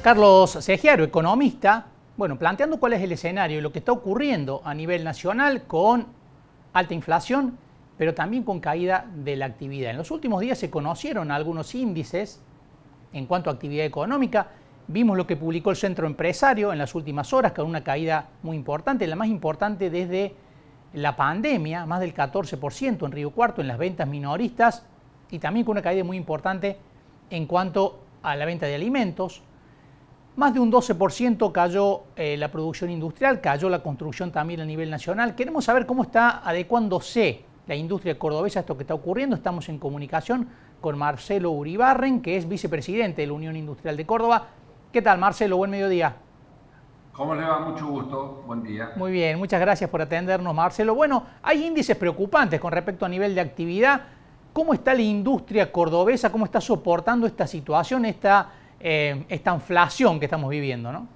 Carlos Segiaro, economista, bueno, planteando cuál es el escenario y lo que está ocurriendo a nivel nacional con alta inflación, pero también con caída de la actividad. En los últimos días se conocieron algunos índices en cuanto a actividad económica. Vimos lo que publicó el Centro Empresario en las últimas horas, con una caída muy importante, la más importante desde la pandemia, más del 14% en Río Cuarto, en las ventas minoristas, y también con una caída muy importante en cuanto a la venta de alimentos. Más de un 12% cayó la producción industrial, cayó la construcción también a nivel nacional. Queremos saber cómo está adecuándose la industria cordobesa a esto que está ocurriendo. Estamos en comunicación con Marcelo Uribarren, que es vicepresidente de la Unión Industrial de Córdoba. ¿Qué tal, Marcelo? Buen mediodía. ¿Cómo le va? Mucho gusto. Buen día. Muy bien, muchas gracias por atendernos, Marcelo. Bueno, hay índices preocupantes con respecto a nivel de actividad. ¿Cómo está la industria cordobesa? ¿Cómo está soportando esta situación, esta inflación que estamos viviendo, ¿no?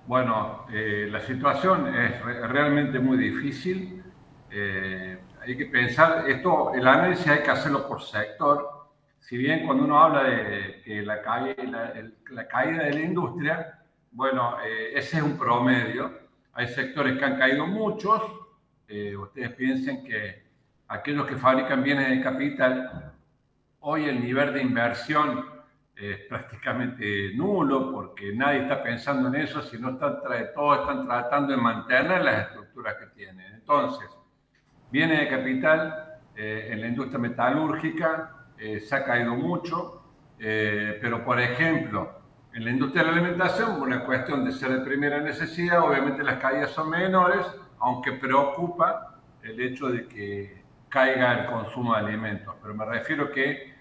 Bueno, la situación es realmente muy difícil. Hay que pensar, el análisis hay que hacerlo por sector. Si bien cuando uno habla de que la caída de la industria, bueno, ese es un promedio. Hay sectores que han caído muchos. Ustedes piensen que aquellos que fabrican bienes de capital, hoy el nivel de inversión es prácticamente nulo porque nadie está pensando en eso, sino todos están tratando de mantener las estructuras que tienen. Entonces, viene de capital en la industria metalúrgica, se ha caído mucho, pero por ejemplo, en la industria de la alimentación, una cuestión de ser de primera necesidad, obviamente las caídas son menores, aunque preocupa el hecho de que caiga el consumo de alimentos. Pero me refiero que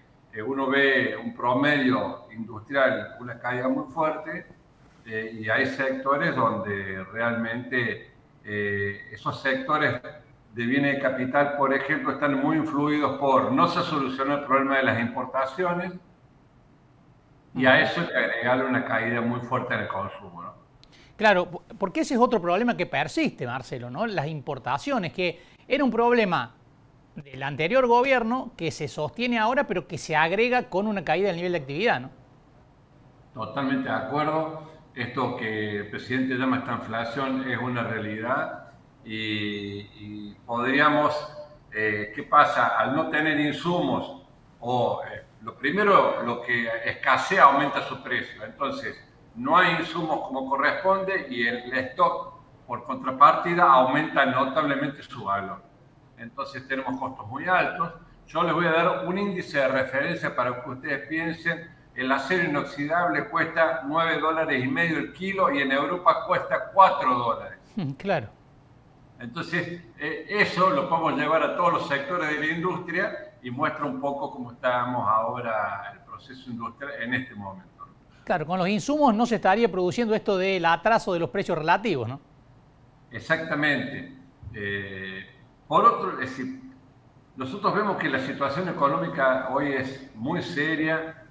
uno ve un promedio industrial, una caída muy fuerte, y hay sectores donde realmente esos sectores de bienes de capital, por ejemplo, están muy influidos por no se solucionó el problema de las importaciones, y a eso hay que agregarle una caída muy fuerte en el consumo, ¿no? Claro, porque ese es otro problema que persiste, Marcelo, ¿no? Las importaciones, que era un problema del anterior gobierno que se sostiene ahora, pero que se agrega con una caída del nivel de actividad, ¿no? Totalmente de acuerdo. Esto que el presidente llama esta inflación es una realidad y podríamos, ¿qué pasa? Al no tener insumos lo primero, lo que escasea aumenta su precio. Entonces, no hay insumos como corresponde y el stock, por contrapartida, aumenta notablemente su valor. Entonces, tenemos costos muy altos. Yo les voy a dar un índice de referencia para que ustedes piensen. El acero inoxidable cuesta $9,50 el kilo y en Europa cuesta $4. Claro. Entonces, eso lo podemos llevar a todos los sectores de la industria y muestra un poco cómo estamos ahora el proceso industrial en este momento. Claro, con los insumos no se estaría produciendo esto del atraso de los precios relativos, ¿no? Exactamente. Por otro, es decir, nosotros vemos que la situación económica hoy es muy seria.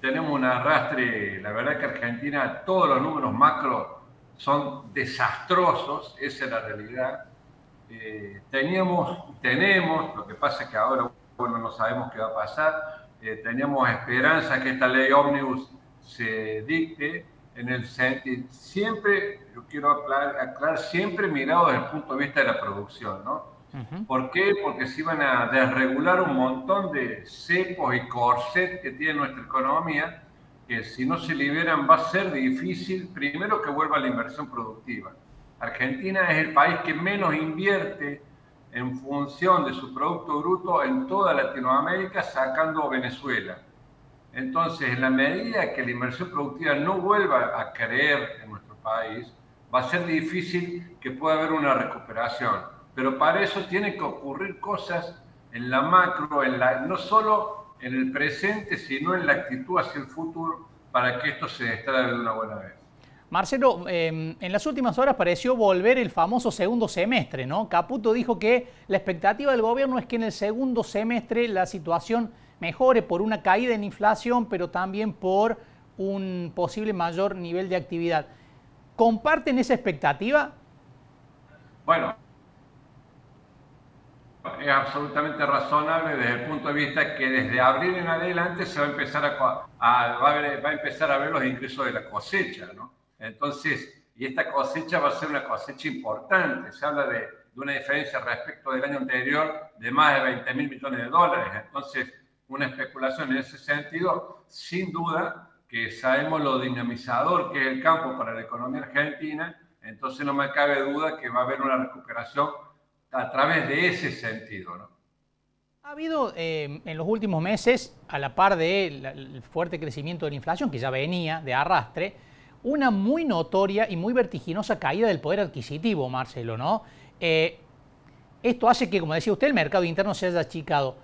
Tenemos un arrastre, la verdad que Argentina, todos los números macro son desastrosos, esa es la realidad. Tenemos, lo que pasa es que ahora, bueno, no sabemos qué va a pasar. Teníamos esperanza que esta ley ómnibus se dicte en el sentido, siempre, yo quiero aclarar, siempre mirado desde el punto de vista de la producción, ¿no? ¿Por qué? Porque se iban a desregular un montón de cepos y corsets que tiene nuestra economía, que si no se liberan va a ser difícil, primero que vuelva la inversión productiva. Argentina es el país que menos invierte en función de su Producto Bruto en toda Latinoamérica, sacando Venezuela. Entonces, en la medida que la inversión productiva no vuelva a creer en nuestro país, va a ser difícil que pueda haber una recuperación. Pero para eso tienen que ocurrir cosas en la macro, no solo en el presente, sino en la actitud hacia el futuro para que esto se destrabe de una buena vez. Marcelo, en las últimas horas pareció volver el famoso segundo semestre, ¿no? Caputo dijo que la expectativa del gobierno es que en el segundo semestre la situación mejore por una caída en inflación, pero también por un posible mayor nivel de actividad. ¿Comparten esa expectativa? Bueno, Es absolutamente razonable desde el punto de vista que desde abril en adelante se va a empezar va a empezar a ver los ingresos de la cosecha, ¿no? Entonces, y esta cosecha va a ser una cosecha importante. Se habla de una diferencia respecto del año anterior de más de 20.000 millones de dólares. Entonces, una especulación en ese sentido, sin duda, que sabemos lo dinamizador que es el campo para la economía argentina, entonces no me cabe duda que va a haber una recuperación a través de ese sentido, ¿no? Ha habido en los últimos meses, a la par del fuerte crecimiento de la inflación, que ya venía de arrastre, una muy notoria y muy vertiginosa caída del poder adquisitivo, Marcelo, ¿no? Esto hace que, como decía usted, el mercado interno se haya achicado.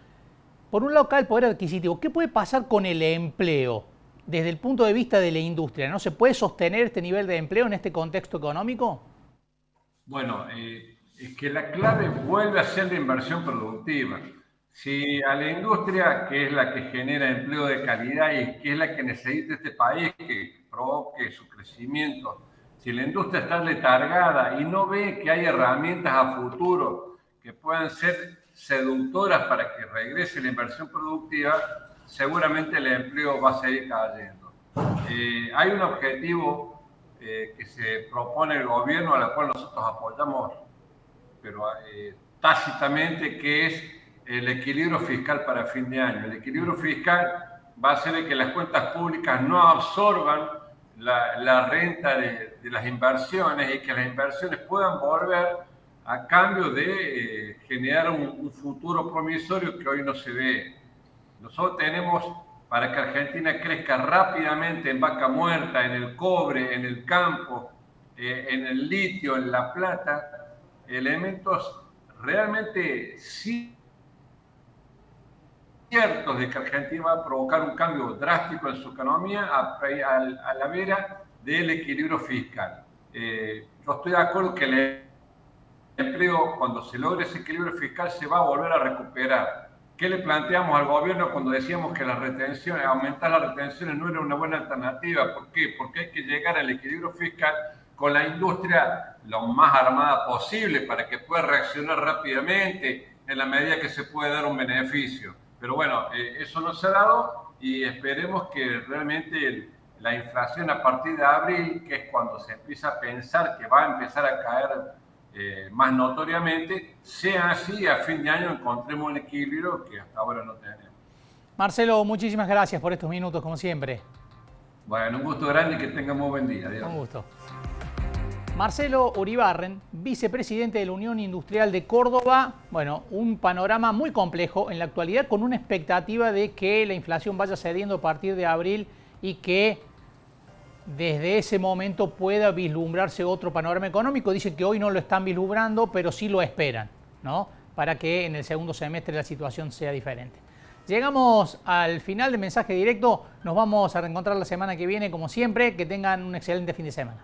Por un lado cae el poder adquisitivo. ¿Qué puede pasar con el empleo desde el punto de vista de la industria? ¿No se puede sostener este nivel de empleo en este contexto económico? Bueno, es que la clave vuelve a ser la inversión productiva. Si a la industria, que es la que genera empleo de calidad y que es la que necesita este país que provoque su crecimiento, si la industria está letargada y no ve que hay herramientas a futuro que puedan ser seductoras para que regrese la inversión productiva, seguramente el empleo va a seguir cayendo. Hay un objetivo que se propone el gobierno, a la cual nosotros apoyamos, pero tácitamente, que es el equilibrio fiscal para fin de año. El equilibrio fiscal va a hacer que las cuentas públicas no absorban la renta de las inversiones y que las inversiones puedan volver a cambio de generar un futuro promisorio que hoy no se ve. Nosotros tenemos, para que Argentina crezca rápidamente en vaca muerta, en el cobre, en el campo, en el litio, en la plata, elementos realmente ciertos de que Argentina va a provocar un cambio drástico en su economía a la vera del equilibrio fiscal. Yo estoy de acuerdo que el empleo, cuando se logre ese equilibrio fiscal, se va a volver a recuperar. ¿Qué le planteamos al gobierno cuando decíamos que las retenciones, aumentar las retenciones no era una buena alternativa? ¿Por qué? Porque hay que llegar al equilibrio fiscal con la industria lo más armada posible para que pueda reaccionar rápidamente en la medida que se puede dar un beneficio. Pero bueno, eso no se ha dado y esperemos que realmente la inflación a partir de abril, que es cuando se empieza a pensar que va a empezar a caer más notoriamente, sea así, a fin de año encontremos un equilibrio que hasta ahora no tenemos. Marcelo, muchísimas gracias por estos minutos, como siempre. Bueno, un gusto grande y que tengan muy buen día. Adiós. Un gusto. Marcelo Uribarren, vicepresidente de la Unión Industrial de Córdoba. Bueno, un panorama muy complejo en la actualidad, con una expectativa de que la inflación vaya cediendo a partir de abril y que desde ese momento pueda vislumbrarse otro panorama económico. Dicen que hoy no lo están vislumbrando, pero sí lo esperan, ¿no? Para que en el segundo semestre la situación sea diferente. Llegamos al final del mensaje directo. Nos vamos a reencontrar la semana que viene, como siempre. Que tengan un excelente fin de semana.